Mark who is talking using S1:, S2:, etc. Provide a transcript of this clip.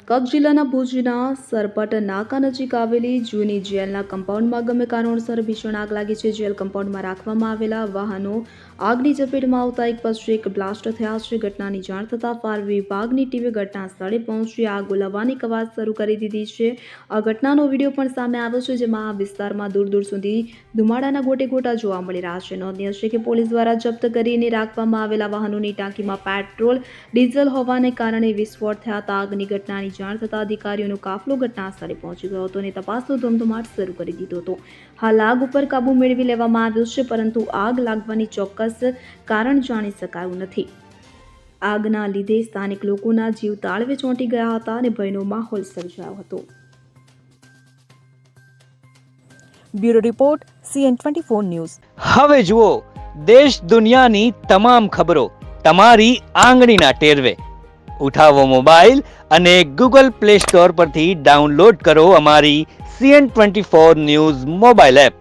S1: કચ્છ જિલ્લાના ભુજના સરપટ નાકા નજીક આવેલી જૂની જેલના કમ્પાઉન્ડમાં ગમે કારણોસર ભીષણ આગ લાગી છે. જેલ કમ્પાઉન્ડમાં રાખવામાં આવેલા વાહનો આગની ઝપેટમાં આવતા એક પછી એક બ્લાસ્ટ થયા છે. ઘટનાની જાણ થતાં ફાયર વિભાગની ટીમે ઘટના સ્થળે પહોંચી આગ ઓલવવાની કવાયત શરૂ કરી દીધી છે. આ ઘટનાનો વિડીયો પણ સામે આવ્યો છે, જેમાં આ વિસ્તારમાં દૂર દૂર સુધી ધુમાડાના ગોટે ગોટા જોવા મળી રહ્યા છે. નોંધનીય છે કે પોલીસ દ્વારા જપ્ત કરીને રાખવામાં આવેલા વાહનોની ટાંકીમાં પેટ્રોલ ડીઝલ હોવાને કારણે વિસ્ફોટ થયા હતા. આગની ઘટનાની જાણ થતાં અધિકારીઓનો કાફલો ઘટના સ્થળે પહોંચી ગયો હતો અને તપાસનો ધમધમાટ શરૂ કરી દીધો હતો. હાલ આગ ઉપર કાબુ મેળવી લેવામાં આવ્યો છે, પરંતુ આગ લાગવાની ચોક્કસ કારણ જાણી શકાયું નથી. આગના લીધે સ્થાનિક લોકોના જીવ તાળવે ચોંટી ગયા હતા અને ભયનો માહોલ સર્જાયો હતો.
S2: Bureau report CN24 news.
S3: હવે જુઓ દેશ દુનિયાની તમામ ખબરો તમારી આંગળીના ટેરવે. ઉઠાવો મોબાઈલ અને Google Play Store પરથી ડાઉનલોડ કરો અમારી CN24 ન્યૂઝ મોબાઈલ એપ.